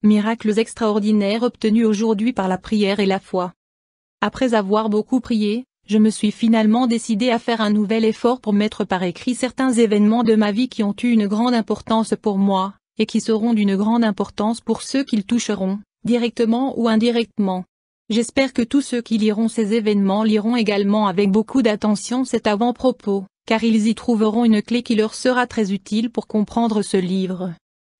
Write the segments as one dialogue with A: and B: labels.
A: miracles extraordinaires obtenus aujourd'hui par la prière et la foi. Après avoir beaucoup prié, je me suis finalement décidé à faire un nouvel effort pour mettre par écrit certains événements de ma vie qui ont eu une grande importance pour moi, et qui seront d'une grande importance pour ceux qu'ils toucheront, directement ou indirectement. J'espère que tous ceux qui liront ces événements liront également avec beaucoup d'attention cet avant-propos, car ils y trouveront une clé qui leur sera très utile pour comprendre ce livre.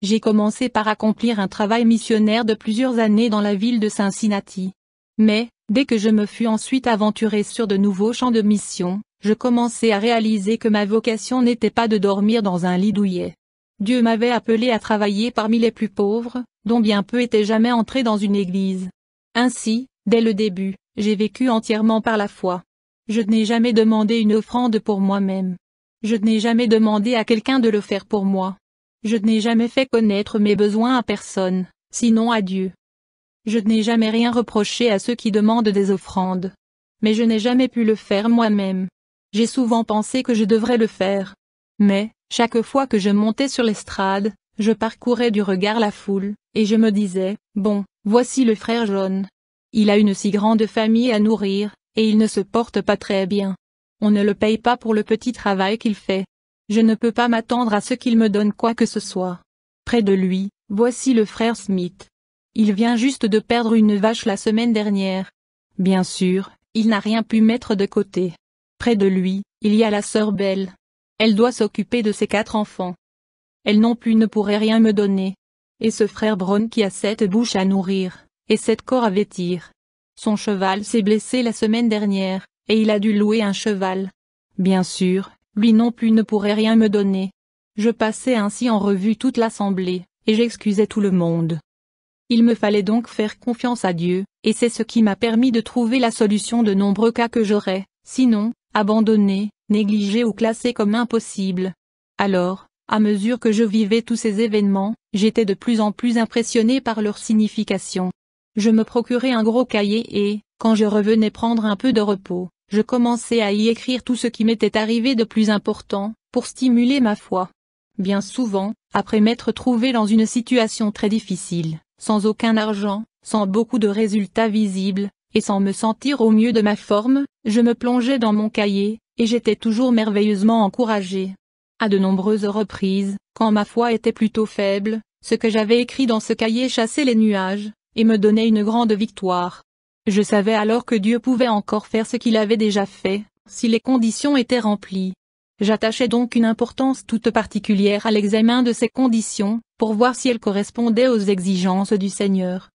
A: J'ai commencé par accomplir un travail missionnaire de plusieurs années dans la ville de Cincinnati. Mais, dès que je me fus ensuite aventuré sur de nouveaux champs de mission, je commençai à réaliser que ma vocation n'était pas de dormir dans un lit douillet. Dieu m'avait appelé à travailler parmi les plus pauvres, dont bien peu étaient jamais entrés dans une église. Ainsi, dès le début, j'ai vécu entièrement par la foi. Je n'ai jamais demandé une offrande pour moi-même. Je n'ai jamais demandé à quelqu'un de le faire pour moi. Je n'ai jamais fait connaître mes besoins à personne, sinon à Dieu. Je n'ai jamais rien reproché à ceux qui demandent des offrandes. Mais je n'ai jamais pu le faire moi-même. J'ai souvent pensé que je devrais le faire. Mais, chaque fois que je montais sur l'estrade, je parcourais du regard la foule, et je me disais, bon, voici le frère John. Il a une si grande famille à nourrir, et il ne se porte pas très bien. On ne le paye pas pour le petit travail qu'il fait. Je ne peux pas m'attendre à ce qu'il me donne quoi que ce soit. Près de lui, voici le frère Smith. Il vient juste de perdre une vache la semaine dernière. Bien sûr, il n'a rien pu mettre de côté. Près de lui, il y a la sœur Belle. Elle doit s'occuper de ses 4 enfants. Elle non plus ne pourrait rien me donner. Et ce frère Brown qui a 7 bouches à nourrir, et 7 corps à vêtir. Son cheval s'est blessé la semaine dernière, et il a dû louer un cheval. Bien sûr, lui non plus ne pourrait rien me donner. Je passais ainsi en revue toute l'assemblée, et j'excusais tout le monde. Il me fallait donc faire confiance à Dieu, et c'est ce qui m'a permis de trouver la solution de nombreux cas que j'aurais, sinon, abandonnés, négligés ou classés comme impossibles. Alors, à mesure que je vivais tous ces événements, j'étais de plus en plus impressionné par leur signification. Je me procurais un gros cahier et, quand je revenais prendre un peu de repos, je commençais à y écrire tout ce qui m'était arrivé de plus important, pour stimuler ma foi. Bien souvent, après m'être trouvé dans une situation très difficile, sans aucun argent, sans beaucoup de résultats visibles, et sans me sentir au mieux de ma forme, je me plongeais dans mon cahier, et j'étais toujours merveilleusement encouragé. À de nombreuses reprises, quand ma foi était plutôt faible, ce que j'avais écrit dans ce cahier chassait les nuages, et me donnait une grande victoire. Je savais alors que Dieu pouvait encore faire ce qu'il avait déjà fait, si les conditions étaient remplies. J'attachais donc une importance toute particulière à l'examen de ces conditions, pour voir si elles correspondaient aux exigences du Seigneur.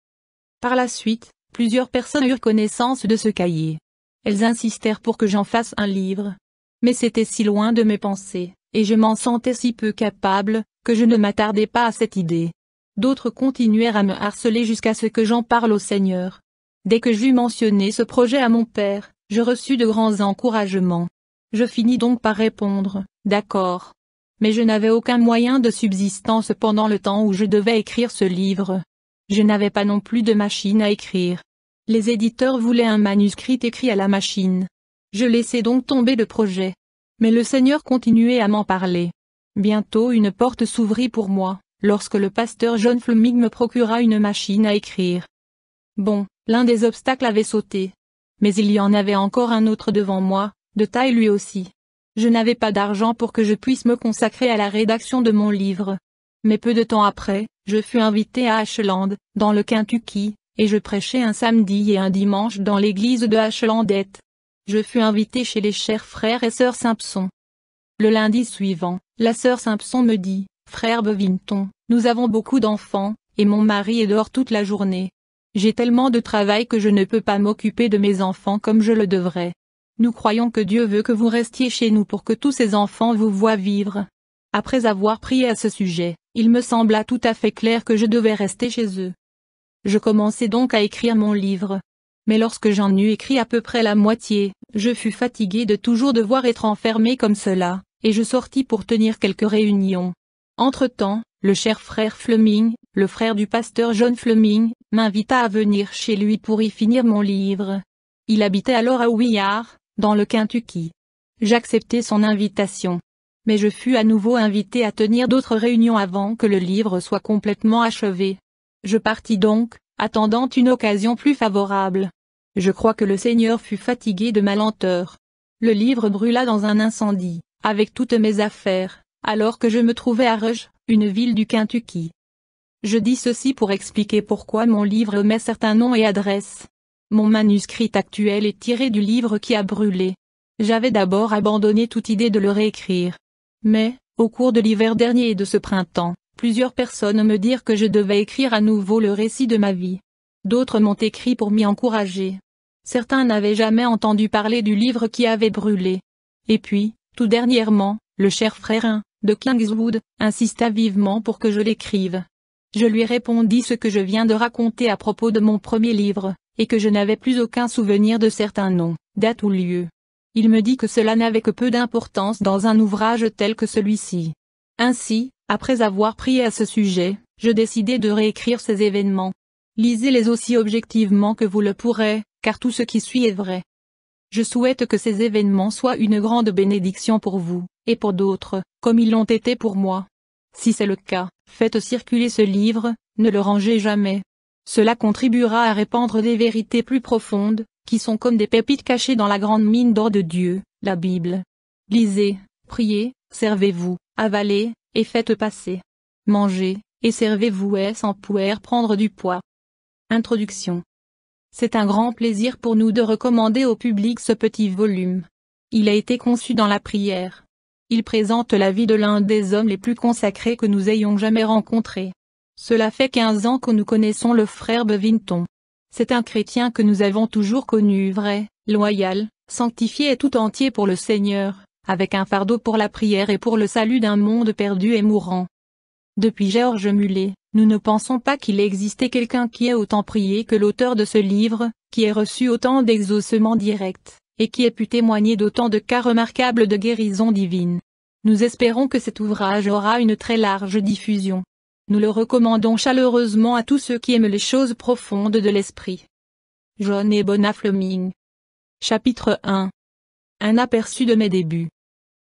A: Par la suite, plusieurs personnes eurent connaissance de ce cahier. Elles insistèrent pour que j'en fasse un livre. Mais c'était si loin de mes pensées, et je m'en sentais si peu capable, que je ne m'attardai pas à cette idée. D'autres continuèrent à me harceler jusqu'à ce que j'en parle au Seigneur. Dès que j'eus mentionné ce projet à mon père, je reçus de grands encouragements. Je finis donc par répondre, d'accord. Mais je n'avais aucun moyen de subsistance pendant le temps où je devais écrire ce livre. Je n'avais pas non plus de machine à écrire. Les éditeurs voulaient un manuscrit écrit à la machine. Je laissai donc tomber le projet. Mais le Seigneur continuait à m'en parler. Bientôt une porte s'ouvrit pour moi, lorsque le pasteur John Fleming me procura une machine à écrire. Bon, l'un des obstacles avait sauté. Mais il y en avait encore un autre devant moi, de taille lui aussi. Je n'avais pas d'argent pour que je puisse me consacrer à la rédaction de mon livre. Mais peu de temps après, je fus invité à Ashland, dans le Kentucky, et je prêchai un samedi et un dimanche dans l'église de Ashlandette. Je fus invité chez les chers frères et sœurs Simpson. Le lundi suivant, la sœur Simpson me dit, « Frère Bevington, nous avons beaucoup d'enfants, et mon mari est dehors toute la journée. J'ai tellement de travail que je ne peux pas m'occuper de mes enfants comme je le devrais. Nous croyons que Dieu veut que vous restiez chez nous pour que tous ces enfants vous voient vivre. » Après avoir prié à ce sujet, il me sembla tout à fait clair que je devais rester chez eux. Je commençai donc à écrire mon livre. Mais lorsque j'en eus écrit à peu près la moitié, je fus fatigué de toujours devoir être enfermé comme cela, et je sortis pour tenir quelques réunions. Entre-temps, le cher frère Fleming, le frère du pasteur John Fleming, m'invita à venir chez lui pour y finir mon livre. Il habitait alors à Ouillard, dans le Kentucky. J'acceptai son invitation. Mais je fus à nouveau invité à tenir d'autres réunions avant que le livre soit complètement achevé. Je partis donc, attendant une occasion plus favorable. Je crois que le Seigneur fut fatigué de ma lenteur. Le livre brûla dans un incendie, avec toutes mes affaires, alors que je me trouvais à Rush, une ville du Kentucky. Je dis ceci pour expliquer pourquoi mon livre omet certains noms et adresses. Mon manuscrit actuel est tiré du livre qui a brûlé. J'avais d'abord abandonné toute idée de le réécrire. Mais, au cours de l'hiver dernier et de ce printemps, plusieurs personnes me dirent que je devais écrire à nouveau le récit de ma vie. D'autres m'ont écrit pour m'y encourager. Certains n'avaient jamais entendu parler du livre qui avait brûlé. Et puis, tout dernièrement, le cher frère de Kingswood insista vivement pour que je l'écrive. Je lui répondis ce que je viens de raconter à propos de mon premier livre, et que je n'avais plus aucun souvenir de certains noms, dates ou lieux. Il me dit que cela n'avait que peu d'importance dans un ouvrage tel que celui-ci. Ainsi, après avoir prié à ce sujet, je décidai de réécrire ces événements. Lisez-les aussi objectivement que vous le pourrez, car tout ce qui suit est vrai. Je souhaite que ces événements soient une grande bénédiction pour vous, et pour d'autres, comme ils l'ont été pour moi. Si c'est le cas, faites circuler ce livre, ne le rangez jamais. Cela contribuera à répandre des vérités plus profondes, qui sont comme des pépites cachées dans la grande mine d'or de Dieu, la Bible. Lisez, priez, servez-vous, avalez, et faites passer. Mangez, et servez-vous et sans pouvoir prendre du poids. Introduction. C'est un grand plaisir pour nous de recommander au public ce petit volume. Il a été conçu dans la prière. Il présente la vie de l'un des hommes les plus consacrés que nous ayons jamais rencontrés. Cela fait 15 ans que nous connaissons le frère Bevington. C'est un chrétien que nous avons toujours connu vrai, loyal, sanctifié et tout entier pour le Seigneur, avec un fardeau pour la prière et pour le salut d'un monde perdu et mourant. Depuis George Muller, nous ne pensons pas qu'il ait existé quelqu'un qui ait autant prié que l'auteur de ce livre, qui ait reçu autant d'exaucements directs, et qui ait pu témoigner d'autant de cas remarquables de guérison divine. Nous espérons que cet ouvrage aura une très large diffusion. Nous le recommandons chaleureusement à tous ceux qui aiment les choses profondes de l'esprit. John et Bona Fleming. Chapitre 1. Un aperçu de mes débuts.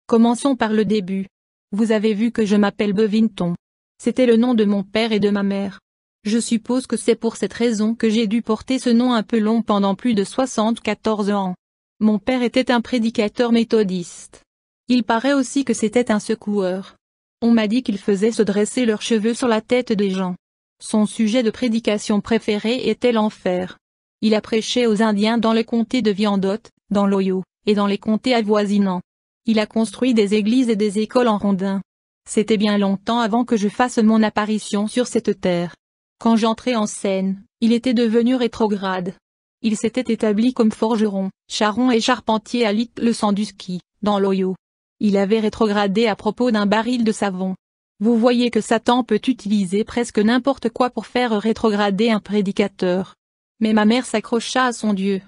A: Commençons par le début. Vous avez vu que je m'appelle Bevington. C'était le nom de mon père et de ma mère. Je suppose que c'est pour cette raison que j'ai dû porter ce nom un peu long pendant plus de 74 ans. Mon père était un prédicateur méthodiste. Il paraît aussi que c'était un secoueur. On m'a dit qu'il faisait se dresser leurs cheveux sur la tête des gens. Son sujet de prédication préféré était l'enfer. Il a prêché aux Indiens dans le comté de Wyandotte, dans l'Ohio, et dans les comtés avoisinants. Il a construit des églises et des écoles en rondins. C'était bien longtemps avant que je fasse mon apparition sur cette terre. Quand j'entrai en scène, il était devenu rétrograde. Il s'était établi comme forgeron, charron et charpentier à Little Sandusky, dans l'Ohio. Il avait rétrogradé à propos d'un baril de savon. Vous voyez que Satan peut utiliser presque n'importe quoi pour faire rétrograder un prédicateur. Mais ma mère s'accrocha à son Dieu.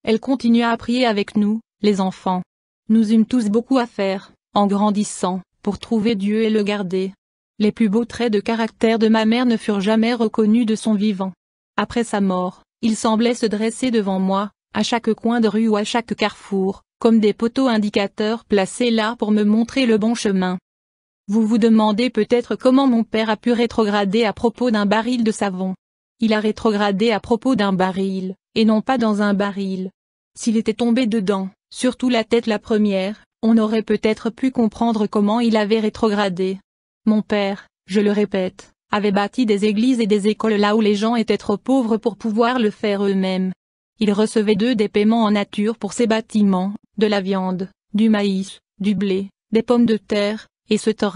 A: Elle continua à prier avec nous, les enfants. Nous eûmes tous beaucoup à faire, en grandissant, pour trouver Dieu et le garder. Les plus beaux traits de caractère de ma mère ne furent jamais reconnus de son vivant. Après sa mort, il semblait se dresser devant moi, à chaque coin de rue ou à chaque carrefour, comme des poteaux indicateurs placés là pour me montrer le bon chemin. Vous vous demandez peut-être comment mon père a pu rétrograder à propos d'un baril de savon. Il a rétrogradé à propos d'un baril, et non pas dans un baril. S'il était tombé dedans, surtout la tête la première, on aurait peut-être pu comprendre comment il avait rétrogradé. Mon père, je le répète, avait bâti des églises et des écoles là où les gens étaient trop pauvres pour pouvoir le faire eux-mêmes. Il recevait des paiements en nature pour ces bâtiments, de la viande, du maïs, du blé, des pommes de terre, etc.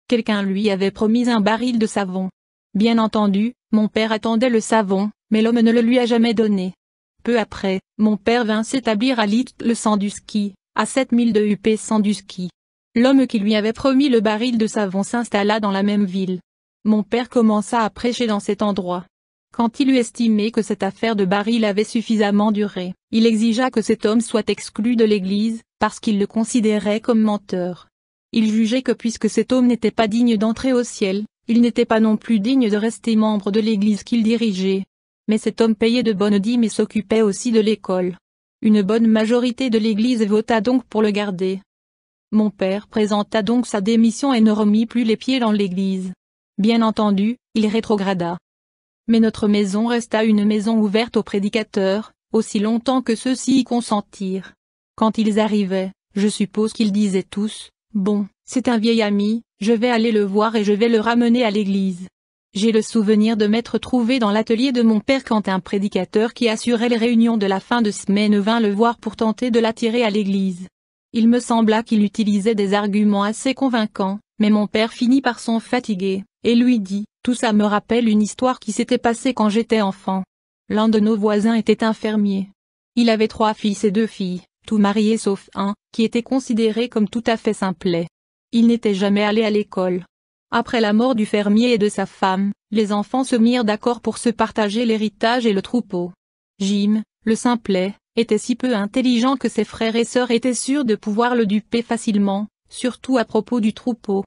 A: Quelqu'un lui avait promis un baril de savon. Bien entendu, mon père attendait le savon, mais l'homme ne le lui a jamais donné. Peu après, mon père vint s'établir à Little Sandusky, à 7000 de UP Sandusky. L'homme qui lui avait promis le baril de savon s'installa dans la même ville. Mon père commença à prêcher dans cet endroit. Quand il eut estimé que cette affaire de baril avait suffisamment duré, il exigea que cet homme soit exclu de l'église, parce qu'il le considérait comme menteur. Il jugeait que puisque cet homme n'était pas digne d'entrer au ciel, il n'était pas non plus digne de rester membre de l'église qu'il dirigeait. Mais cet homme payait de bonnes dîmes et s'occupait aussi de l'école. Une bonne majorité de l'église vota donc pour le garder. Mon père présenta donc sa démission et ne remit plus les pieds dans l'église. Bien entendu, il rétrograda. Mais notre maison resta une maison ouverte aux prédicateurs, aussi longtemps que ceux-ci y consentirent. Quand ils arrivaient, je suppose qu'ils disaient tous, « Bon, c'est un vieil ami, je vais aller le voir et je vais le ramener à l'église. » J'ai le souvenir de m'être trouvé dans l'atelier de mon père quand un prédicateur qui assurait les réunions de la fin de semaine vint le voir pour tenter de l'attirer à l'église. Il me sembla qu'il utilisait des arguments assez convaincants, mais mon père finit par s'en fatiguer, et lui dit, « Tout ça me rappelle une histoire qui s'était passée quand j'étais enfant. L'un de nos voisins était un fermier. Il avait 3 fils et 2 filles, tout mariés sauf un, qui était considéré comme tout à fait simplet. Il n'était jamais allé à l'école. Après la mort du fermier et de sa femme, les enfants se mirent d'accord pour se partager l'héritage et le troupeau. Jim, le simplet, était si peu intelligent que ses frères et sœurs étaient sûrs de pouvoir le duper facilement, surtout à propos du troupeau.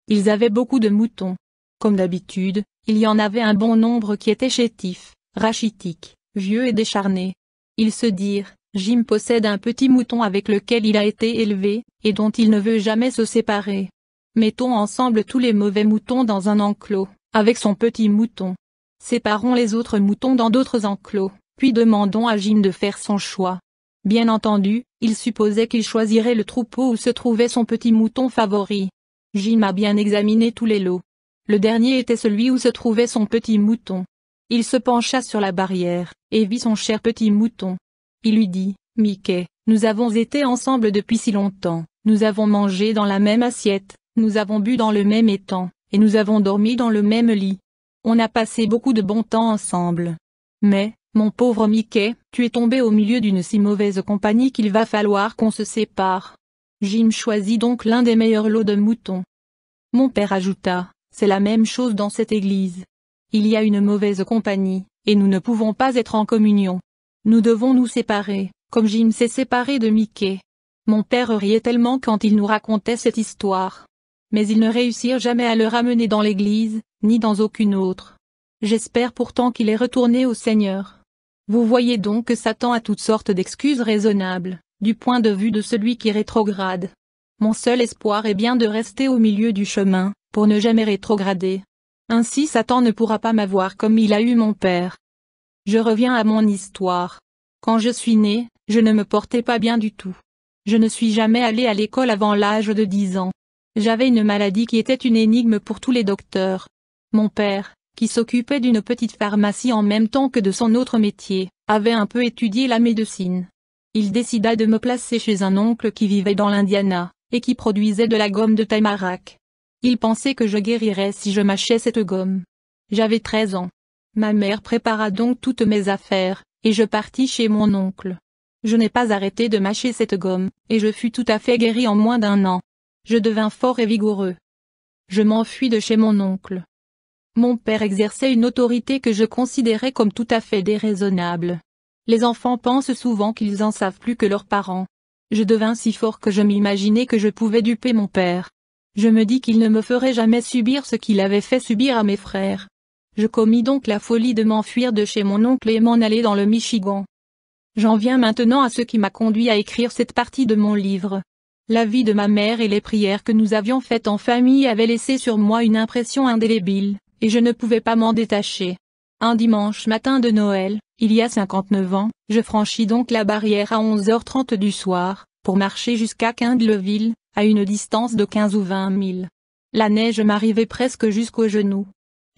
A: Ils avaient beaucoup de moutons. Comme d'habitude, il y en avait un bon nombre qui étaient chétifs, rachitiques, vieux et décharnés. Ils se dirent, Jim possède un petit mouton avec lequel il a été élevé, et dont il ne veut jamais se séparer. Mettons ensemble tous les mauvais moutons dans un enclos, avec son petit mouton. Séparons les autres moutons dans d'autres enclos, puis demandons à Jim de faire son choix. Bien entendu, il supposait qu'il choisirait le troupeau où se trouvait son petit mouton favori. Jim a bien examiné tous les lots. Le dernier était celui où se trouvait son petit mouton. Il se pencha sur la barrière, et vit son cher petit mouton. Il lui dit, « Mickey, nous avons été ensemble depuis si longtemps, nous avons mangé dans la même assiette, nous avons bu dans le même étang, et nous avons dormi dans le même lit. On a passé beaucoup de bon temps ensemble. Mais, mon pauvre Mickey, tu es tombé au milieu d'une si mauvaise compagnie qu'il va falloir qu'on se sépare. » Jim choisit donc l'un des meilleurs lots de moutons. Mon père ajouta, « C'est la même chose dans cette église. Il y a une mauvaise compagnie, et nous ne pouvons pas être en communion. Nous devons nous séparer, comme Jim s'est séparé de Mickey. » Mon père riait tellement quand il nous racontait cette histoire. Mais ils ne réussirent jamais à le ramener dans l'église, ni dans aucune autre. J'espère pourtant qu'il est retourné au Seigneur. Vous voyez donc que Satan a toutes sortes d'excuses raisonnables, du point de vue de celui qui rétrograde. Mon seul espoir est bien de rester au milieu du chemin, pour ne jamais rétrograder. Ainsi Satan ne pourra pas m'avoir comme il a eu mon père. Je reviens à mon histoire. Quand je suis né, je ne me portais pas bien du tout. Je ne suis jamais allé à l'école avant l'âge de 10 ans. J'avais une maladie qui était une énigme pour tous les docteurs. Mon père, qui s'occupait d'une petite pharmacie en même temps que de son autre métier, avait un peu étudié la médecine. Il décida de me placer chez un oncle qui vivait dans l'Indiana, et qui produisait de la gomme de tamarack. Il pensait que je guérirais si je mâchais cette gomme. J'avais 13 ans. Ma mère prépara donc toutes mes affaires, et je partis chez mon oncle. Je n'ai pas arrêté de mâcher cette gomme, et je fus tout à fait guéri en moins d'1 an. Je devins fort et vigoureux. Je m'enfuis de chez mon oncle. Mon père exerçait une autorité que je considérais comme tout à fait déraisonnable. Les enfants pensent souvent qu'ils en savent plus que leurs parents. Je devins si fort que je m'imaginais que je pouvais duper mon père. Je me dis qu'il ne me ferait jamais subir ce qu'il avait fait subir à mes frères. Je commis donc la folie de m'enfuir de chez mon oncle et m'en aller dans le Michigan. J'en viens maintenant à ce qui m'a conduit à écrire cette partie de mon livre. La vie de ma mère et les prières que nous avions faites en famille avaient laissé sur moi une impression indélébile, et je ne pouvais pas m'en détacher. Un dimanche matin de Noël, il y a 59 ans, je franchis donc la barrière à 11h30 du soir, pour marcher jusqu'à Kindleville, à une distance de 15 ou 20 milles. La neige m'arrivait presque jusqu'aux genoux.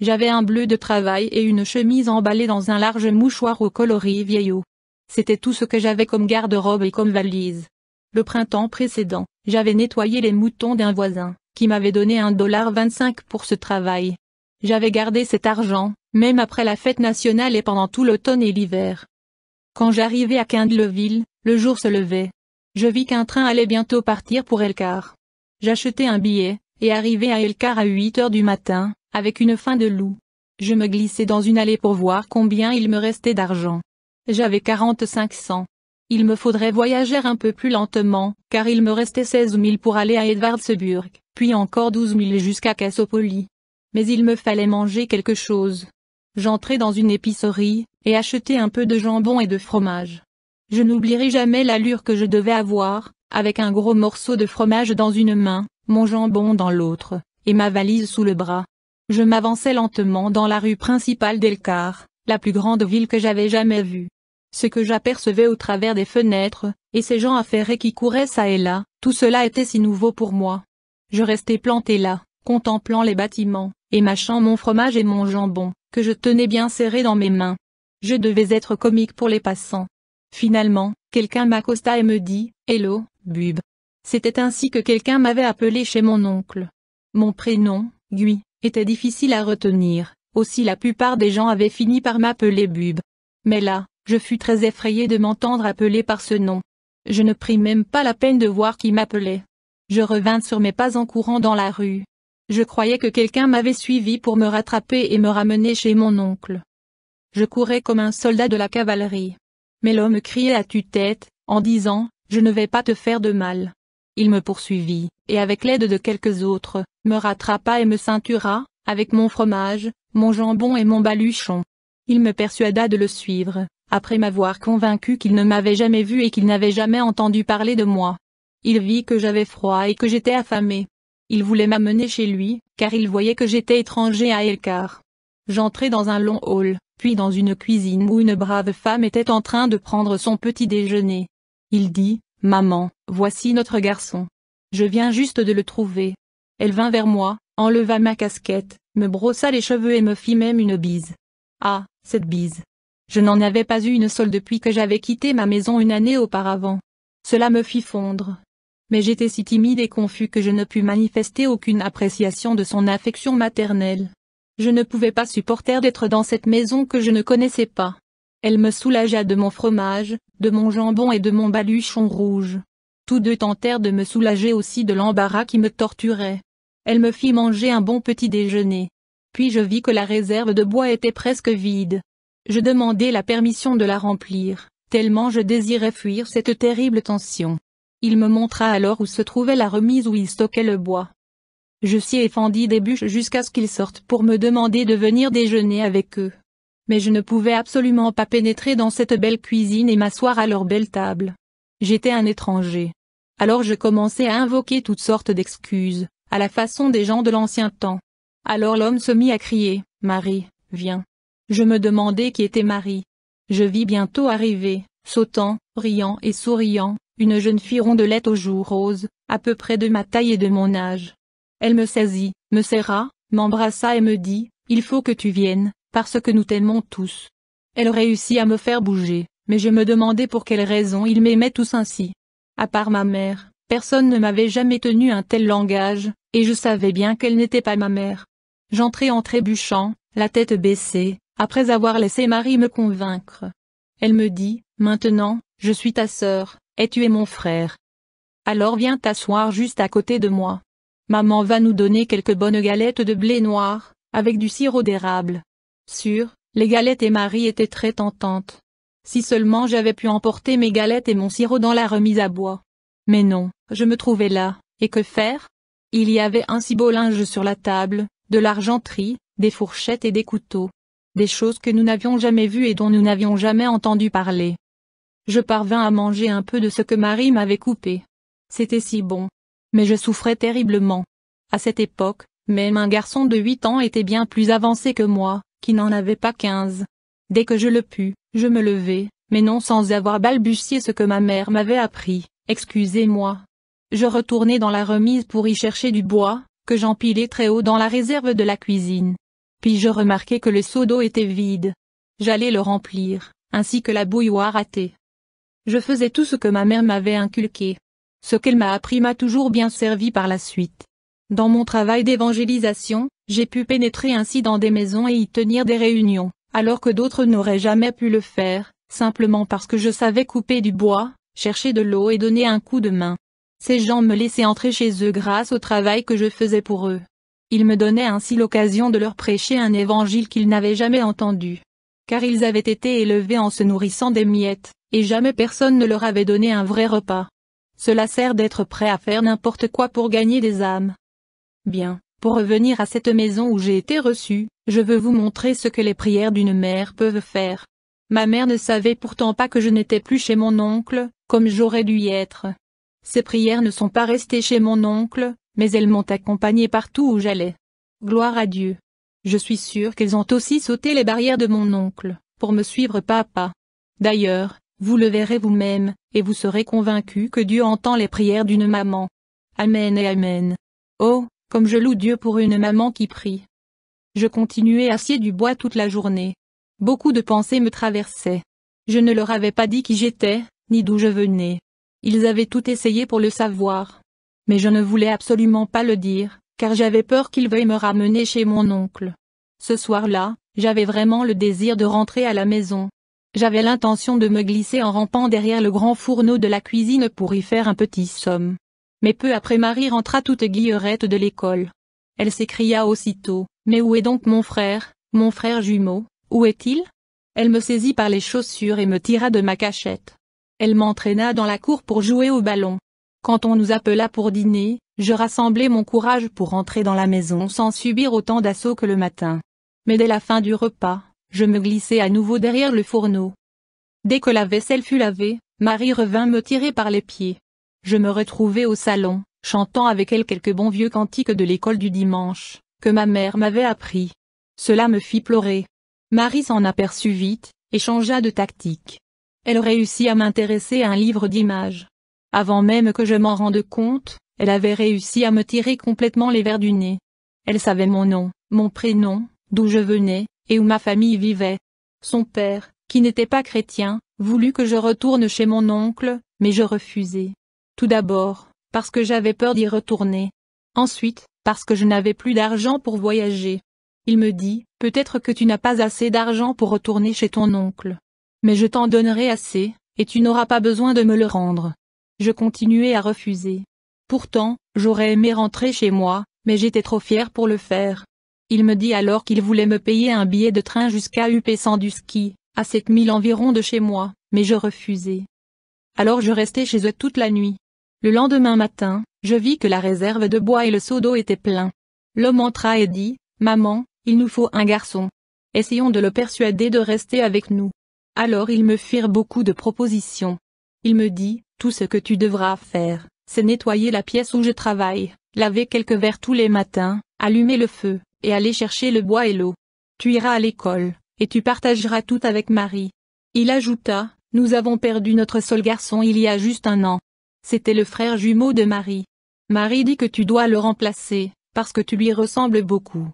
A: J'avais un bleu de travail et une chemise emballée dans un large mouchoir au coloris vieillot. C'était tout ce que j'avais comme garde-robe et comme valise. Le printemps précédent, j'avais nettoyé les moutons d'un voisin, qui m'avait donné $1,25 pour ce travail. J'avais gardé cet argent, même après la fête nationale et pendant tout l'automne et l'hiver. Quand j'arrivai à Kindleville, le jour se levait. Je vis qu'un train allait bientôt partir pour Elkhart. J'achetai un billet, et arrivai à Elkhart à 8h du matin, avec une faim de loup. Je me glissai dans une allée pour voir combien il me restait d'argent. J'avais 45 cents. Il me faudrait voyager un peu plus lentement, car il me restait 16 milles pour aller à Edwardsburg, puis encore 12 milles jusqu'à Cassopolis. Mais il me fallait manger quelque chose. J'entrai dans une épicerie, et achetai un peu de jambon et de fromage. Je n'oublierai jamais l'allure que je devais avoir, avec un gros morceau de fromage dans une main, mon jambon dans l'autre, et ma valise sous le bras. Je m'avançais lentement dans la rue principale d'El-Khar, la plus grande ville que j'avais jamais vue. Ce que j'apercevais au travers des fenêtres, et ces gens affairés qui couraient çà et là, tout cela était si nouveau pour moi. Je restais planté là, contemplant les bâtiments, et mâchant mon fromage et mon jambon, que je tenais bien serré dans mes mains. Je devais être comique pour les passants. Finalement, quelqu'un m'accosta et me dit « Hello, Bub ». C'était ainsi que quelqu'un m'avait appelé chez mon oncle. Mon prénom, Guy, était difficile à retenir, aussi la plupart des gens avaient fini par m'appeler Bub. Mais là, je fus très effrayé de m'entendre appeler par ce nom. Je ne pris même pas la peine de voir qui m'appelait. Je revins sur mes pas en courant dans la rue. Je croyais que quelqu'un m'avait suivi pour me rattraper et me ramener chez mon oncle. Je courais comme un soldat de la cavalerie. Mais l'homme criait à tue-tête, en disant « Je ne vais pas te faire de mal ». Il me poursuivit, et avec l'aide de quelques autres, me rattrapa et me ceintura, avec mon fromage, mon jambon et mon baluchon. Il me persuada de le suivre, après m'avoir convaincu qu'il ne m'avait jamais vu et qu'il n'avait jamais entendu parler de moi. Il vit que j'avais froid et que j'étais affamé. Il voulait m'amener chez lui, car il voyait que j'étais étranger à El-Khar. J'entrai dans un long hall, puis dans une cuisine où une brave femme était en train de prendre son petit déjeuner. Il dit « Maman, voici notre garçon. Je viens juste de le trouver. » Elle vint vers moi, enleva ma casquette, me brossa les cheveux et me fit même une bise. Ah, cette bise! Je n'en avais pas eu une seule depuis que j'avais quitté ma maison une année auparavant. Cela me fit fondre. Mais j'étais si timide et confus que je ne pus manifester aucune appréciation de son affection maternelle. Je ne pouvais pas supporter d'être dans cette maison que je ne connaissais pas. Elle me soulagea de mon fromage, de mon jambon et de mon baluchon rouge. Tous deux tentèrent de me soulager aussi de l'embarras qui me torturait. Elle me fit manger un bon petit déjeuner. Puis je vis que la réserve de bois était presque vide. Je demandai la permission de la remplir, tellement je désirais fuir cette terrible tension. Il me montra alors où se trouvait la remise où il stockait le bois. Je sciai et fendis des bûches jusqu'à ce qu'ils sortent pour me demander de venir déjeuner avec eux. Mais je ne pouvais absolument pas pénétrer dans cette belle cuisine et m'asseoir à leur belle table. J'étais un étranger. Alors je commençai à invoquer toutes sortes d'excuses, à la façon des gens de l'ancien temps. Alors l'homme se mit à crier « Marie, viens ». Je me demandais qui était Marie. Je vis bientôt arriver, sautant, riant et souriant, une jeune fille rondelette aux joues roses, à peu près de ma taille et de mon âge. Elle me saisit, me serra, m'embrassa et me dit « Il faut que tu viennes, parce que nous t'aimons tous ». Elle réussit à me faire bouger, mais je me demandais pour quelle raison ils m'aimaient tous ainsi. À part ma mère, personne ne m'avait jamais tenu un tel langage, et je savais bien qu'elle n'était pas ma mère. J'entrai en trébuchant, la tête baissée, après avoir laissé Marie me convaincre. Elle me dit « Maintenant, je suis ta sœur, et tu es mon frère. Alors viens t'asseoir juste à côté de moi. Maman va nous donner quelques bonnes galettes de blé noir, avec du sirop d'érable. » Sûr, les galettes et Marie étaient très tentantes. Si seulement j'avais pu emporter mes galettes et mon sirop dans la remise à bois. Mais non, je me trouvais là, et que faire? Il y avait un si beau linge sur la table, de l'argenterie, des fourchettes et des couteaux. Des choses que nous n'avions jamais vues et dont nous n'avions jamais entendu parler. Je parvins à manger un peu de ce que Marie m'avait coupé. C'était si bon. Mais je souffrais terriblement. À cette époque, même un garçon de 8 ans était bien plus avancé que moi, qui n'en avait pas 15. Dès que je le pus, je me levai, mais non sans avoir balbutié ce que ma mère m'avait appris, « Excusez-moi ». Je retournai dans la remise pour y chercher du bois, que j'empilai très haut dans la réserve de la cuisine. Puis je remarquai que le seau d'eau était vide. J'allais le remplir, ainsi que la bouilloire à thé. Je faisais tout ce que ma mère m'avait inculqué. Ce qu'elle m'a appris m'a toujours bien servi par la suite. Dans mon travail d'évangélisation, j'ai pu pénétrer ainsi dans des maisons et y tenir des réunions, alors que d'autres n'auraient jamais pu le faire, simplement parce que je savais couper du bois, chercher de l'eau et donner un coup de main. Ces gens me laissaient entrer chez eux grâce au travail que je faisais pour eux. Ils me donnaient ainsi l'occasion de leur prêcher un évangile qu'ils n'avaient jamais entendu. Car ils avaient été élevés en se nourrissant des miettes, et jamais personne ne leur avait donné un vrai repas. Cela sert d'être prêt à faire n'importe quoi pour gagner des âmes. Bien, pour revenir à cette maison où j'ai été reçu, je veux vous montrer ce que les prières d'une mère peuvent faire. Ma mère ne savait pourtant pas que je n'étais plus chez mon oncle, comme j'aurais dû y être. Ces prières ne sont pas restées chez mon oncle, mais elles m'ont accompagné partout où j'allais. Gloire à Dieu. Je suis sûre qu'elles ont aussi sauté les barrières de mon oncle, pour me suivre pas à pas. D'ailleurs, vous le verrez vous-même, et vous serez convaincu que Dieu entend les prières d'une maman. Amen et Amen. Oh, comme je loue Dieu pour une maman qui prie. Je continuais à scier du bois toute la journée. Beaucoup de pensées me traversaient. Je ne leur avais pas dit qui j'étais, ni d'où je venais. Ils avaient tout essayé pour le savoir. Mais je ne voulais absolument pas le dire, car j'avais peur qu'ils veuillent me ramener chez mon oncle. Ce soir-là, j'avais vraiment le désir de rentrer à la maison. J'avais l'intention de me glisser en rampant derrière le grand fourneau de la cuisine pour y faire un petit somme. Mais peu après Marie rentra toute guillerette de l'école. Elle s'écria aussitôt, « Mais où est donc mon frère jumeau, où est-il » Elle me saisit par les chaussures et me tira de ma cachette. Elle m'entraîna dans la cour pour jouer au ballon. Quand on nous appela pour dîner, je rassemblai mon courage pour entrer dans la maison sans subir autant d'assauts que le matin. Mais dès la fin du repas, je me glissai à nouveau derrière le fourneau. Dès que la vaisselle fut lavée, Marie revint me tirer par les pieds. Je me retrouvai au salon, chantant avec elle quelques bons vieux cantiques de l'école du dimanche, que ma mère m'avait appris. Cela me fit pleurer. Marie s'en aperçut vite, et changea de tactique. Elle réussit à m'intéresser à un livre d'images. Avant même que je m'en rende compte, elle avait réussi à me tirer complètement les vers du nez. Elle savait mon nom, mon prénom, d'où je venais, et où ma famille vivait. Son père, qui n'était pas chrétien, voulut que je retourne chez mon oncle, mais je refusai. Tout d'abord, parce que j'avais peur d'y retourner. Ensuite, parce que je n'avais plus d'argent pour voyager. Il me dit, « Peut-être que tu n'as pas assez d'argent pour retourner chez ton oncle. Mais je t'en donnerai assez, et tu n'auras pas besoin de me le rendre. » Je continuai à refuser. Pourtant, j'aurais aimé rentrer chez moi, mais j'étais trop fière pour le faire. Il me dit alors qu'il voulait me payer un billet de train jusqu'à Upé-Sandusky, à 7000 environ de chez moi, mais je refusai. Alors je restai chez eux toute la nuit. Le lendemain matin, je vis que la réserve de bois et le seau d'eau étaient pleins. L'homme entra et dit, « Maman, il nous faut un garçon. Essayons de le persuader de rester avec nous. » Alors ils me firent beaucoup de propositions. Il me dit, « Tout ce que tu devras faire, c'est nettoyer la pièce où je travaille, laver quelques verres tous les matins, allumer le feu, et aller chercher le bois et l'eau. Tu iras à l'école, et tu partageras tout avec Marie. » Il ajouta, « Nous avons perdu notre seul garçon il y a juste un an. C'était le frère jumeau de Marie. Marie dit que tu dois le remplacer, parce que tu lui ressembles beaucoup.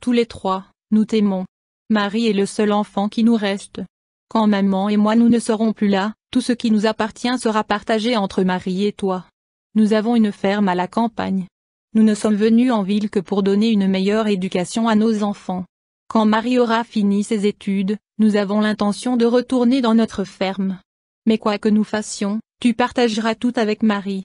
A: Tous les trois, nous t'aimons. Marie est le seul enfant qui nous reste. Quand maman et moi nous ne serons plus là, tout ce qui nous appartient sera partagé entre Marie et toi. Nous avons une ferme à la campagne. Nous ne sommes venus en ville que pour donner une meilleure éducation à nos enfants. Quand Marie aura fini ses études, nous avons l'intention de retourner dans notre ferme. Mais quoi que nous fassions, tu partageras tout avec Marie. »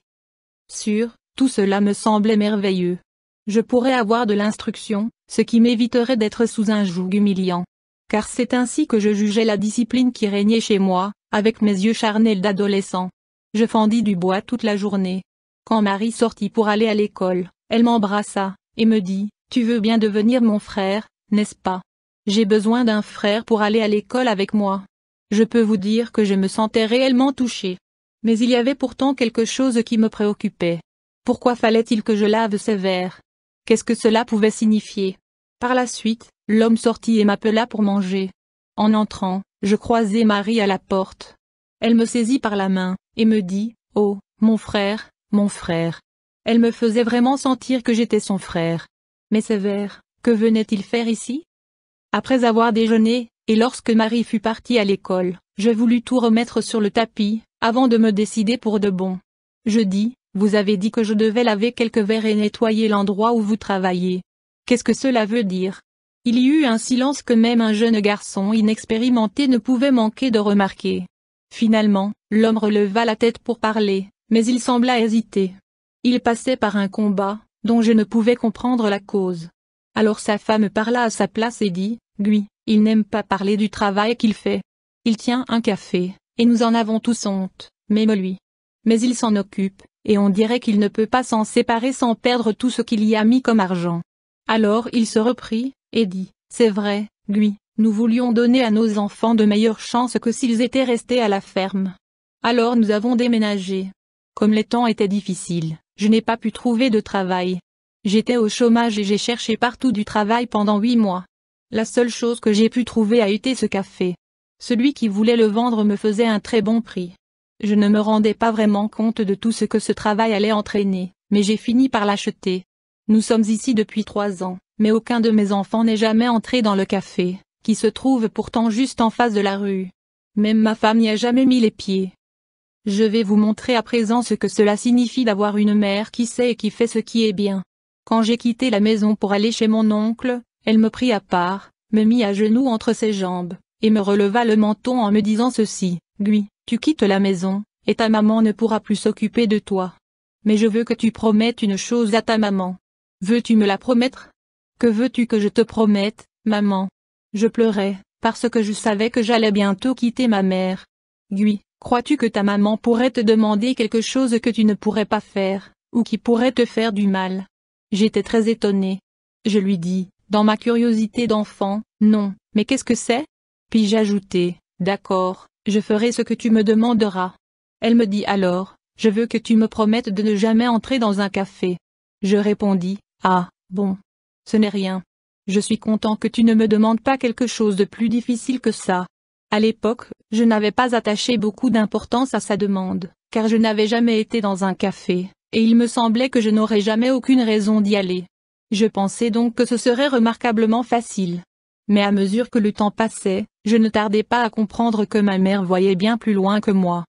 A: Sûr, tout cela me semblait merveilleux. Je pourrais avoir de l'instruction, ce qui m'éviterait d'être sous un joug humiliant. Car c'est ainsi que je jugeais la discipline qui régnait chez moi, avec mes yeux charnels d'adolescent. Je fendis du bois toute la journée. Quand Marie sortit pour aller à l'école, elle m'embrassa, et me dit, « Tu veux bien devenir mon frère, n'est-ce pas? J'ai besoin d'un frère pour aller à l'école avec moi. » Je peux vous dire que je me sentais réellement touchée. Mais il y avait pourtant quelque chose qui me préoccupait. Pourquoi fallait-il que je lave ces verres? Qu'est-ce que cela pouvait signifier? Par la suite, l'homme sortit et m'appela pour manger. En entrant, je croisai Marie à la porte. Elle me saisit par la main, et me dit, « Oh, mon frère, mon frère. » Elle me faisait vraiment sentir que j'étais son frère. Mais ces verres, que venait-il faire ici? Après avoir déjeuné, et lorsque Marie fut partie à l'école, je voulus tout remettre sur le tapis, avant de me décider pour de bon. Je dis, « Vous avez dit que je devais laver quelques verres et nettoyer l'endroit où vous travaillez. Qu'est-ce que cela veut dire ?» Il y eut un silence que même un jeune garçon inexpérimenté ne pouvait manquer de remarquer. Finalement, l'homme releva la tête pour parler, mais il sembla hésiter. Il passait par un combat, dont je ne pouvais comprendre la cause. Alors sa femme parla à sa place et dit, « Lui, il n'aime pas parler du travail qu'il fait. Il tient un café, et nous en avons tous honte, même lui. Mais il s'en occupe, et on dirait qu'il ne peut pas s'en séparer sans perdre tout ce qu'il y a mis comme argent. » Alors il se reprit, et dit, « C'est vrai, lui, nous voulions donner à nos enfants de meilleures chances que s'ils étaient restés à la ferme. Alors nous avons déménagé. Comme les temps étaient difficiles, je n'ai pas pu trouver de travail. J'étais au chômage et j'ai cherché partout du travail pendant 8 mois. La seule chose que j'ai pu trouver a été ce café. Celui qui voulait le vendre me faisait un très bon prix. Je ne me rendais pas vraiment compte de tout ce que ce travail allait entraîner, mais j'ai fini par l'acheter. Nous sommes ici depuis 3 ans, mais aucun de mes enfants n'est jamais entré dans le café, qui se trouve pourtant juste en face de la rue. Même ma femme n'y a jamais mis les pieds. Je vais vous montrer à présent ce que cela signifie d'avoir une mère qui sait et qui fait ce qui est bien. Quand j'ai quitté la maison pour aller chez mon oncle, elle me prit à part, me mit à genoux entre ses jambes, et me releva le menton en me disant ceci: Guy, tu quittes la maison, et ta maman ne pourra plus s'occuper de toi. Mais je veux que tu promettes une chose à ta maman. Veux-tu me la promettre? Que veux-tu que je te promette, maman? Je pleurais, parce que je savais que j'allais bientôt quitter ma mère. Guy, crois-tu que ta maman pourrait te demander quelque chose que tu ne pourrais pas faire, ou qui pourrait te faire du mal? J'étais très étonnée. Je lui dis, dans ma curiosité d'enfant, non, mais qu'est-ce que c'est? Puis j'ajoutai, d'accord, je ferai ce que tu me demanderas. Elle me dit alors, je veux que tu me promettes de ne jamais entrer dans un café. Je répondis, ah, bon. Ce n'est rien. Je suis content que tu ne me demandes pas quelque chose de plus difficile que ça. À l'époque, je n'avais pas attaché beaucoup d'importance à sa demande, car je n'avais jamais été dans un café, et il me semblait que je n'aurais jamais aucune raison d'y aller. Je pensais donc que ce serait remarquablement facile. Mais à mesure que le temps passait, je ne tardais pas à comprendre que ma mère voyait bien plus loin que moi.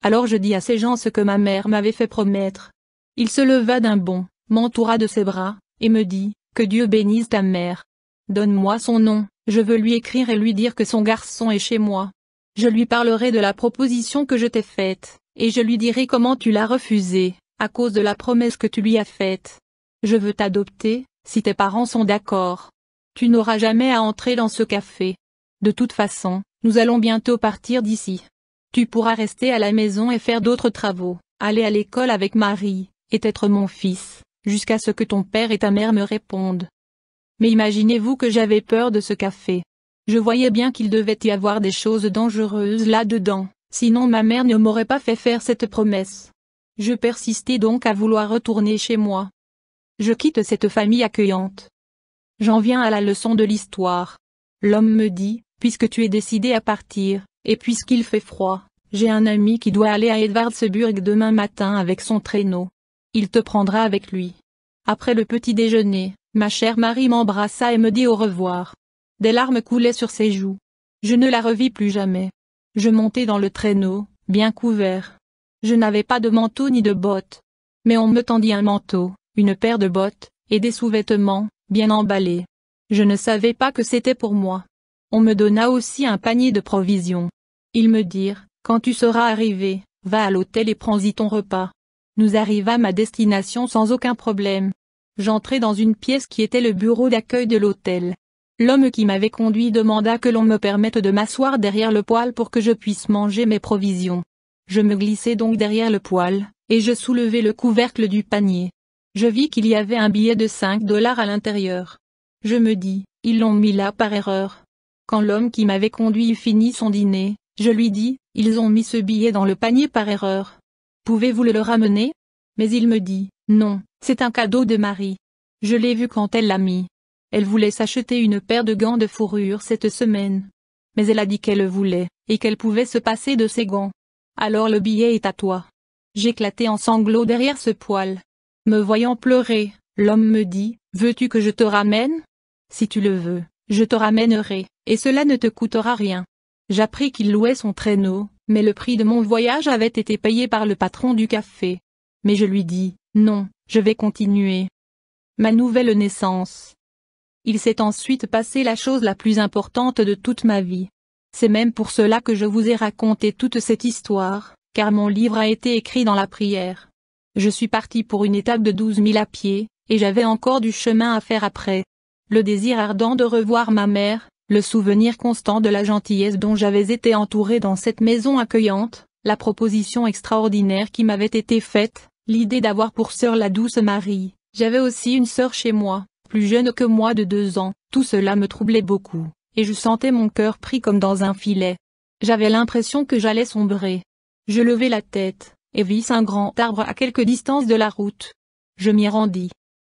A: Alors je dis à ces gens ce que ma mère m'avait fait promettre. Il se leva d'un bond, m'entoura de ses bras, et me dit, que Dieu bénisse ta mère. Donne-moi son nom, je veux lui écrire et lui dire que son garçon est chez moi. Je lui parlerai de la proposition que je t'ai faite, et je lui dirai comment tu l'as refusée, à cause de la promesse que tu lui as faite. Je veux t'adopter, si tes parents sont d'accord. Tu n'auras jamais à entrer dans ce café. De toute façon, nous allons bientôt partir d'ici. Tu pourras rester à la maison et faire d'autres travaux, aller à l'école avec Marie, et être mon fils, jusqu'à ce que ton père et ta mère me répondent. Mais imaginez-vous que j'avais peur de ce café. Je voyais bien qu'il devait y avoir des choses dangereuses là-dedans, sinon ma mère ne m'aurait pas fait faire cette promesse. Je persistais donc à vouloir retourner chez moi. Je quitte cette famille accueillante. J'en viens à la leçon de l'histoire. L'homme me dit, puisque tu es décidé à partir, et puisqu'il fait froid, j'ai un ami qui doit aller à Edwardsburg demain matin avec son traîneau. Il te prendra avec lui. Après le petit déjeuner, ma chère Marie m'embrassa et me dit au revoir. Des larmes coulaient sur ses joues. Je ne la revis plus jamais. Je montai dans le traîneau, bien couvert. Je n'avais pas de manteau ni de bottes. Mais on me tendit un manteau, une paire de bottes, et des sous-vêtements, bien emballés. Je ne savais pas que c'était pour moi. On me donna aussi un panier de provisions. Ils me dirent, quand tu seras arrivé, va à l'hôtel et prends-y ton repas. Nous arrivâmes à destination sans aucun problème. J'entrai dans une pièce qui était le bureau d'accueil de l'hôtel. L'homme qui m'avait conduit demanda que l'on me permette de m'asseoir derrière le poêle pour que je puisse manger mes provisions. Je me glissai donc derrière le poêle, et je soulevai le couvercle du panier. Je vis qu'il y avait un billet de $5 à l'intérieur. Je me dis, ils l'ont mis là par erreur. Quand l'homme qui m'avait conduit eut fini son dîner, je lui dis, ils ont mis ce billet dans le panier par erreur. Pouvez-vous le ramener? Mais il me dit, non, c'est un cadeau de Marie. Je l'ai vu quand elle l'a mis. Elle voulait s'acheter une paire de gants de fourrure cette semaine. Mais elle a dit qu'elle le voulait, et qu'elle pouvait se passer de ses gants. Alors le billet est à toi. J'éclatai en sanglots derrière ce poêle. Me voyant pleurer, l'homme me dit, veux-tu que je te ramène? Si tu le veux, je te ramènerai, et cela ne te coûtera rien. J'appris qu'il louait son traîneau, mais le prix de mon voyage avait été payé par le patron du café. Mais je lui dis, non, je vais continuer. Ma nouvelle naissance. Il s'est ensuite passé la chose la plus importante de toute ma vie. C'est même pour cela que je vous ai raconté toute cette histoire, car mon livre a été écrit dans la prière. Je suis parti pour une étape de 12 000 à pied, et j'avais encore du chemin à faire après. Le désir ardent de revoir ma mère, le souvenir constant de la gentillesse dont j'avais été entouré dans cette maison accueillante, la proposition extraordinaire qui m'avait été faite, l'idée d'avoir pour sœur la douce Marie. J'avais aussi une sœur chez moi, plus jeune que moi de 2 ans, tout cela me troublait beaucoup, et je sentais mon cœur pris comme dans un filet. J'avais l'impression que j'allais sombrer. Je levai la tête, et vis un grand arbre à quelque distance de la route. Je m'y rendis.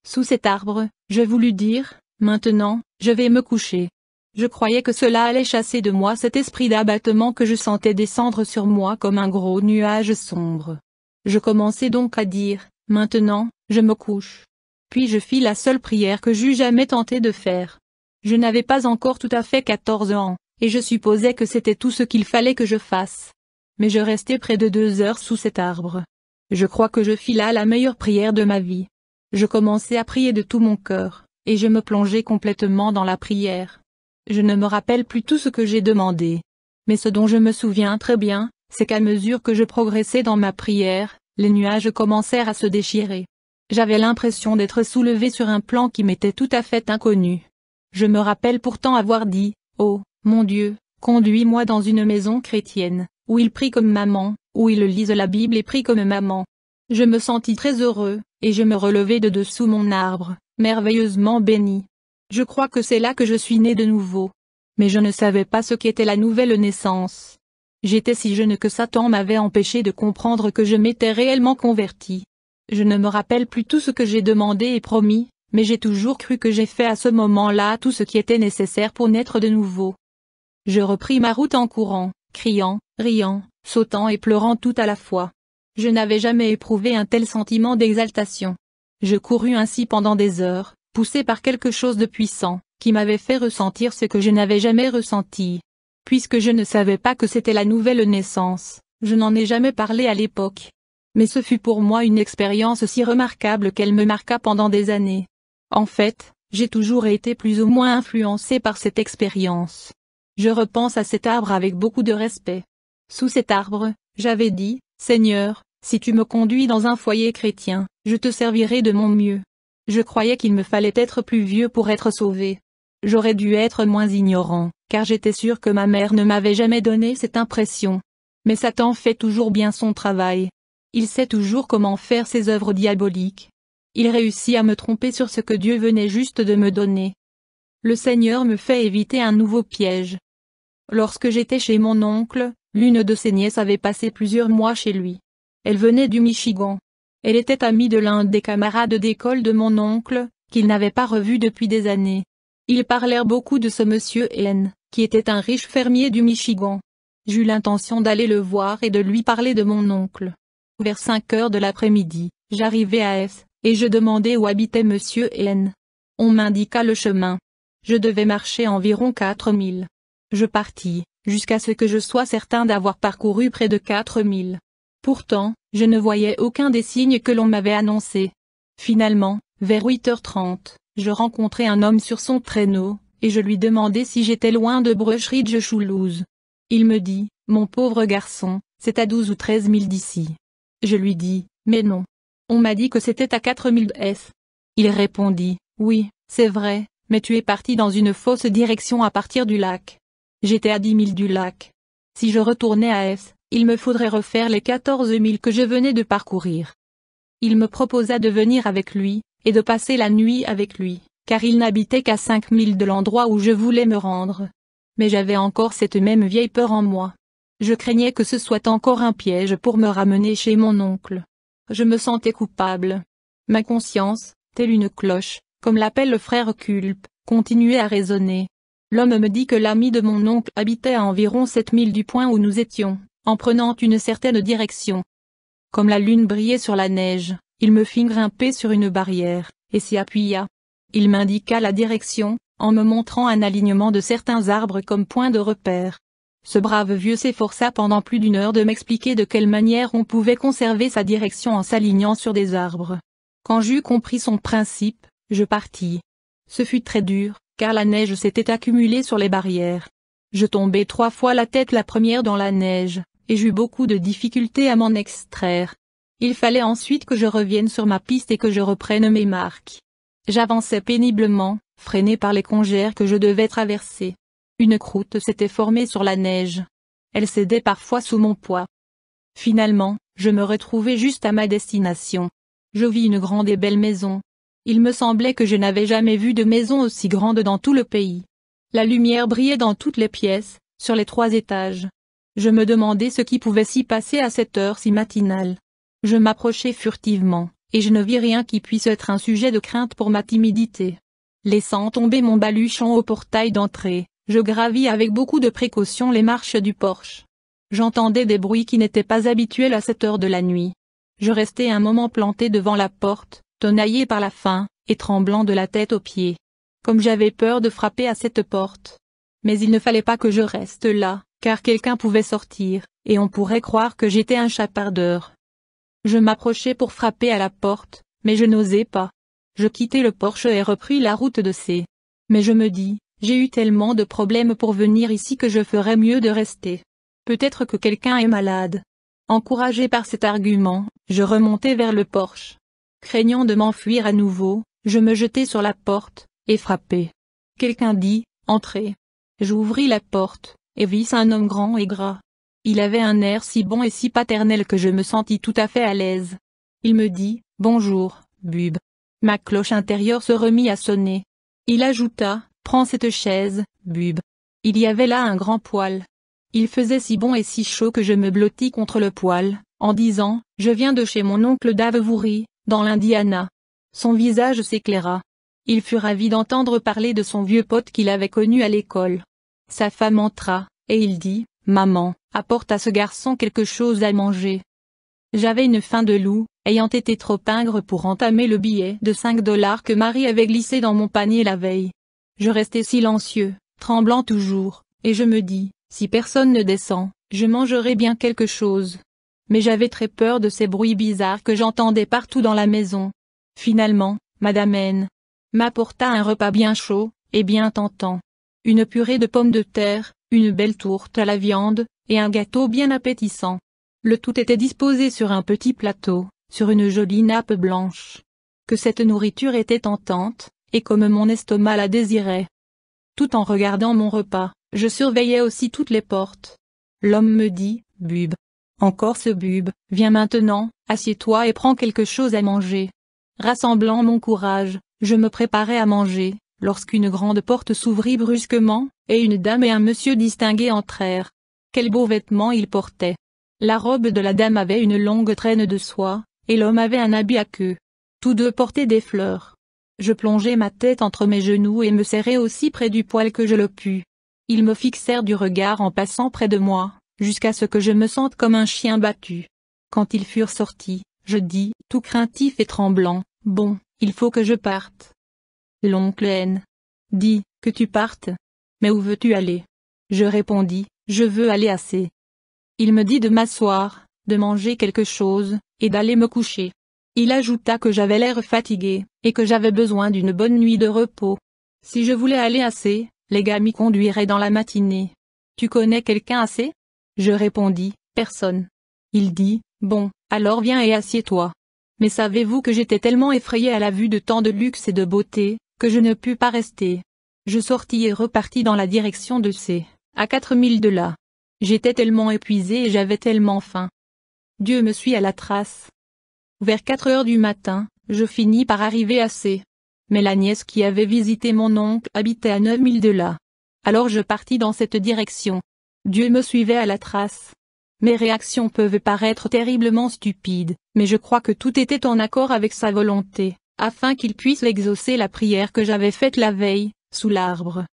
A: Sous cet arbre, je voulus dire, Maintenant, je vais me coucher. Je croyais que cela allait chasser de moi cet esprit d'abattement que je sentais descendre sur moi comme un gros nuage sombre. Je commençai donc à dire, maintenant, je me couche. Puis je fis la seule prière que j'eus jamais tenté de faire. Je n'avais pas encore tout à fait 14 ans, et je supposais que c'était tout ce qu'il fallait que je fasse. Mais je restai près de 2 heures sous cet arbre. Je crois que je fis là la meilleure prière de ma vie. Je commençai à prier de tout mon cœur, et je me plongeai complètement dans la prière. Je ne me rappelle plus tout ce que j'ai demandé. Mais ce dont je me souviens très bien, c'est qu'à mesure que je progressais dans ma prière, les nuages commencèrent à se déchirer. J'avais l'impression d'être soulevé sur un plan qui m'était tout à fait inconnu. Je me rappelle pourtant avoir dit, « Oh, mon Dieu, conduis-moi dans une maison chrétienne, où il prie comme maman, où il lise la Bible et prie comme maman. » Je me sentis très heureux, et je me relevai de dessous mon arbre, merveilleusement béni. Je crois que c'est là que je suis né de nouveau. Mais je ne savais pas ce qu'était la nouvelle naissance. J'étais si jeune que Satan m'avait empêché de comprendre que je m'étais réellement converti. Je ne me rappelle plus tout ce que j'ai demandé et promis, mais j'ai toujours cru que j'ai fait à ce moment-là tout ce qui était nécessaire pour naître de nouveau. Je repris ma route en courant, criant, riant, sautant et pleurant tout à la fois. Je n'avais jamais éprouvé un tel sentiment d'exaltation. Je courus ainsi pendant des heures, poussé par quelque chose de puissant, qui m'avait fait ressentir ce que je n'avais jamais ressenti. Puisque je ne savais pas que c'était la nouvelle naissance, je n'en ai jamais parlé à l'époque. Mais ce fut pour moi une expérience si remarquable qu'elle me marqua pendant des années. En fait, j'ai toujours été plus ou moins influencé par cette expérience. Je repense à cet arbre avec beaucoup de respect. Sous cet arbre, j'avais dit, « Seigneur, si tu me conduis dans un foyer chrétien, je te servirai de mon mieux. » Je croyais qu'il me fallait être plus vieux pour être sauvé. J'aurais dû être moins ignorant, car j'étais sûr que ma mère ne m'avait jamais donné cette impression. Mais Satan fait toujours bien son travail. Il sait toujours comment faire ses œuvres diaboliques. Il réussit à me tromper sur ce que Dieu venait juste de me donner. Le Seigneur me fait éviter un nouveau piège. Lorsque j'étais chez mon oncle, l'une de ses nièces avait passé plusieurs mois chez lui. Elle venait du Michigan. Elle était amie de l'un des camarades d'école de mon oncle, qu'il n'avait pas revu depuis des années. Ils parlèrent beaucoup de ce monsieur N, qui était un riche fermier du Michigan. J'eus l'intention d'aller le voir et de lui parler de mon oncle. Vers 5 heures de l'après-midi, j'arrivai à S, et je demandai où habitait monsieur N. On m'indiqua le chemin. Je devais marcher environ 4 milles. Je partis, jusqu'à ce que je sois certain d'avoir parcouru près de 4 milles. Pourtant, je ne voyais aucun des signes que l'on m'avait annoncés. Finalement, vers 8h30, je rencontrai un homme sur son traîneau, et je lui demandai si j'étais loin de Brush Ridge Shoaloose. Il me dit, « Mon pauvre garçon, c'est à 12 ou 13 milles d'ici. » Je lui dis, « Mais non. On m'a dit que c'était à 4 milles de S. » Il répondit, « Oui, c'est vrai, mais tu es parti dans une fausse direction à partir du lac. » J'étais à 10 milles du lac. Si je retournais à S, il me faudrait refaire les 14 milles que je venais de parcourir. Il me proposa de venir avec lui, et de passer la nuit avec lui, car il n'habitait qu'à 5 milles de l'endroit où je voulais me rendre. Mais j'avais encore cette même vieille peur en moi. Je craignais que ce soit encore un piège pour me ramener chez mon oncle. Je me sentais coupable. Ma conscience, telle une cloche, comme l'appelle le frère Culp, continuait à résonner. L'homme me dit que l'ami de mon oncle habitait à environ 7 milles du point où nous étions, en prenant une certaine direction. Comme la lune brillait sur la neige, il me fit grimper sur une barrière, et s'y appuya. Il m'indiqua la direction, en me montrant un alignement de certains arbres comme point de repère. Ce brave vieux s'efforça pendant plus d'1 heure de m'expliquer de quelle manière on pouvait conserver sa direction en s'alignant sur des arbres. Quand j'eus compris son principe, je partis. Ce fut très dur, car la neige s'était accumulée sur les barrières. Je tombai 3 fois la tête la première dans la neige, et j'eus beaucoup de difficultés à m'en extraire. Il fallait ensuite que je revienne sur ma piste et que je reprenne mes marques. J'avançais péniblement, freiné par les congères que je devais traverser. Une croûte s'était formée sur la neige. Elle cédait parfois sous mon poids. Finalement, je me retrouvai juste à ma destination. Je vis une grande et belle maison. Il me semblait que je n'avais jamais vu de maison aussi grande dans tout le pays. La lumière brillait dans toutes les pièces, sur les 3 étages. Je me demandais ce qui pouvait s'y passer à cette heure si matinale. Je m'approchai furtivement, et je ne vis rien qui puisse être un sujet de crainte pour ma timidité. Laissant tomber mon baluchon au portail d'entrée, je gravis avec beaucoup de précaution les marches du porche. J'entendais des bruits qui n'étaient pas habituels à cette heure de la nuit. Je restai un moment planté devant la porte, tenaillé par la faim, et tremblant de la tête aux pieds. Comme j'avais peur de frapper à cette porte. Mais il ne fallait pas que je reste là, car quelqu'un pouvait sortir, et on pourrait croire que j'étais un chapardeur. Je m'approchai pour frapper à la porte, mais je n'osais pas. Je quittai le porche et repris la route de C. Mais je me dis, j'ai eu tellement de problèmes pour venir ici que je ferais mieux de rester. Peut-être que quelqu'un est malade. Encouragé par cet argument, je remontai vers le porche. Craignant de m'enfuir à nouveau, je me jetai sur la porte, et frappai. Quelqu'un dit, « Entrez ». J'ouvris la porte, et vis un homme grand et gras. Il avait un air si bon et si paternel que je me sentis tout à fait à l'aise. Il me dit, « Bonjour, Bub ». Ma cloche intérieure se remit à sonner. Il ajouta, « Prends cette chaise, Bub ». Il y avait là un grand poêle. Il faisait si bon et si chaud que je me blottis contre le poêle, en disant, « Je viens de chez mon oncle Dave Voury, dans l'Indiana ». Son visage s'éclaira. Il fut ravi d'entendre parler de son vieux pote qu'il avait connu à l'école. Sa femme entra, et il dit, « Maman, apporte à ce garçon quelque chose à manger ». J'avais une faim de loup, ayant été trop pingre pour entamer le billet de 5 $ que Marie avait glissé dans mon panier la veille. Je restai silencieux, tremblant toujours, et je me dis, si personne ne descend, je mangerai bien quelque chose. Mais j'avais très peur de ces bruits bizarres que j'entendais partout dans la maison. Finalement, Madame N. m'apporta un repas bien chaud, et bien tentant. Une purée de pommes de terre, une belle tourte à la viande, et un gâteau bien appétissant. Le tout était disposé sur un petit plateau, sur une jolie nappe blanche. Que cette nourriture était tentante, et comme mon estomac la désirait. Tout en regardant mon repas, je surveillais aussi toutes les portes. L'homme me dit, « Bub. Encore ce Bub, viens maintenant, assieds-toi et prends quelque chose à manger. » Rassemblant mon courage, je me préparais à manger, lorsqu'une grande porte s'ouvrit brusquement, et une dame et un monsieur distingués entrèrent. Quels beaux vêtements ils portaient. La robe de la dame avait une longue traîne de soie, et l'homme avait un habit à queue. Tous deux portaient des fleurs. Je plongeai ma tête entre mes genoux et me serrai aussi près du poêle que je le pus. Ils me fixèrent du regard en passant près de moi, jusqu'à ce que je me sente comme un chien battu. Quand ils furent sortis, je dis, tout craintif et tremblant, « Bon, il faut que je parte. » L'oncle N. dit, « Que tu partes? Mais où veux-tu aller ?» Je répondis, « Je veux aller à C. » Il me dit de m'asseoir, de manger quelque chose, et d'aller me coucher. Il ajouta que j'avais l'air fatigué, et que j'avais besoin d'une bonne nuit de repos. Si je voulais aller à C, les gars m'y conduiraient dans la matinée. Tu connais quelqu'un à C? Je répondis, personne. Il dit, bon, alors viens et assieds-toi. Mais savez-vous que j'étais tellement effrayé à la vue de tant de luxe et de beauté, que je ne pus pas rester. Je sortis et repartis dans la direction de C, à 4 milles de là. J'étais tellement épuisé et j'avais tellement faim. Dieu me suit à la trace. Vers 4 heures du matin, je finis par arriver à C. Mais la nièce qui avait visité mon oncle habitait à 9 milles de là. Alors je partis dans cette direction. Dieu me suivait à la trace. Mes réactions peuvent paraître terriblement stupides, mais je crois que tout était en accord avec sa volonté, afin qu'il puisse exaucer la prière que j'avais faite la veille, sous l'arbre.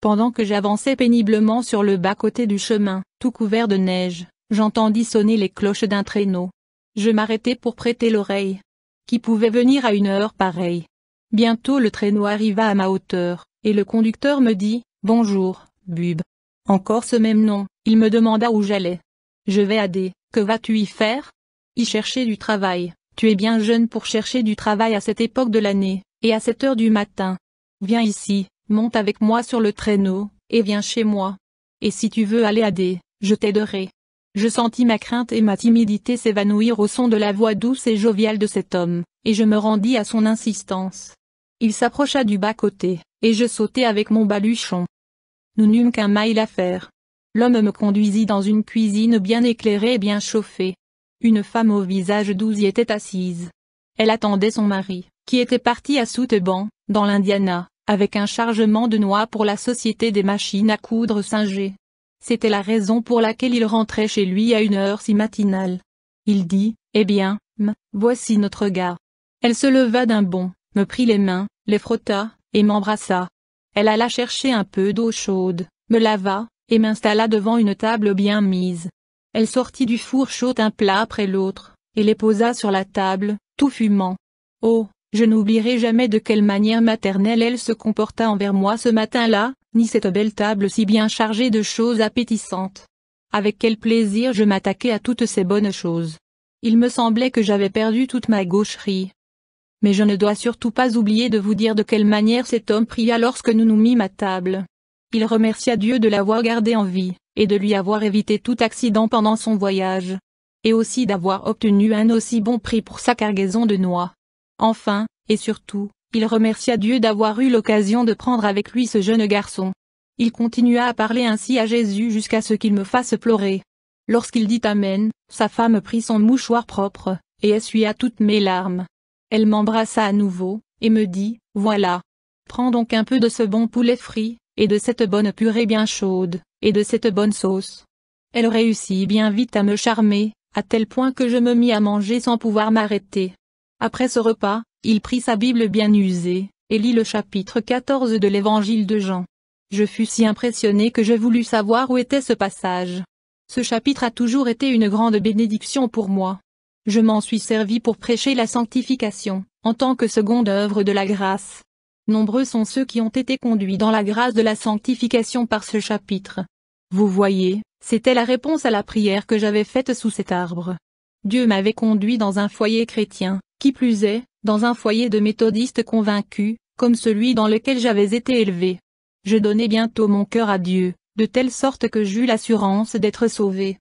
A: Pendant que j'avançais péniblement sur le bas-côté du chemin, tout couvert de neige, j'entendis sonner les cloches d'un traîneau. Je m'arrêtai pour prêter l'oreille. Qui pouvait venir à une heure pareille? Bientôt le traîneau arriva à ma hauteur, et le conducteur me dit, « Bonjour, Bub. » Encore ce même nom, il me demanda où j'allais. Je vais à D. Que vas-tu y faire? Y chercher du travail. Tu es bien jeune pour chercher du travail à cette époque de l'année, et à cette heure du matin. Viens ici, monte avec moi sur le traîneau, et viens chez moi. Et si tu veux aller à D, je t'aiderai. Je sentis ma crainte et ma timidité s'évanouir au son de la voix douce et joviale de cet homme, et je me rendis à son insistance. Il s'approcha du bas-côté, et je sautai avec mon baluchon. Nous n'eûmes qu'un mile à faire. L'homme me conduisit dans une cuisine bien éclairée et bien chauffée. Une femme au visage doux y était assise. Elle attendait son mari, qui était parti à Southban, dans l'Indiana, avec un chargement de noix pour la société des machines à coudre Singer. C'était la raison pour laquelle il rentrait chez lui à une heure si matinale. Il dit, « Eh bien, voici notre gars. » Elle se leva d'un bond, me prit les mains, les frotta, et m'embrassa. Elle alla chercher un peu d'eau chaude, me lava, et m'installa devant une table bien mise. Elle sortit du four chaud un plat après l'autre, et les posa sur la table, tout fumant. Oh, je n'oublierai jamais de quelle manière maternelle elle se comporta envers moi ce matin-là, ni cette belle table si bien chargée de choses appétissantes. Avec quel plaisir je m'attaquai à toutes ces bonnes choses. Il me semblait que j'avais perdu toute ma gaucherie. Mais je ne dois surtout pas oublier de vous dire de quelle manière cet homme pria lorsque nous nous mîmes à table. Il remercia Dieu de l'avoir gardé en vie, et de lui avoir évité tout accident pendant son voyage. Et aussi d'avoir obtenu un aussi bon prix pour sa cargaison de noix. Enfin, et surtout, il remercia Dieu d'avoir eu l'occasion de prendre avec lui ce jeune garçon. Il continua à parler ainsi à Jésus jusqu'à ce qu'il me fasse pleurer. Lorsqu'il dit Amen, sa femme prit son mouchoir propre, et essuya toutes mes larmes. Elle m'embrassa à nouveau, et me dit, voilà. Prends donc un peu de ce bon poulet frit, et de cette bonne purée bien chaude, et de cette bonne sauce. Elle réussit bien vite à me charmer, à tel point que je me mis à manger sans pouvoir m'arrêter. Après ce repas, il prit sa Bible bien usée, et lit le chapitre 14 de l'évangile de Jean. Je fus si impressionné que je voulus savoir où était ce passage. Ce chapitre a toujours été une grande bénédiction pour moi. Je m'en suis servi pour prêcher la sanctification, en tant que seconde œuvre de la grâce. Nombreux sont ceux qui ont été conduits dans la grâce de la sanctification par ce chapitre. Vous voyez, c'était la réponse à la prière que j'avais faite sous cet arbre. Dieu m'avait conduit dans un foyer chrétien, qui plus est, dans un foyer de méthodistes convaincus, comme celui dans lequel j'avais été élevé. Je donnai bientôt mon cœur à Dieu, de telle sorte que j'eus l'assurance d'être sauvé.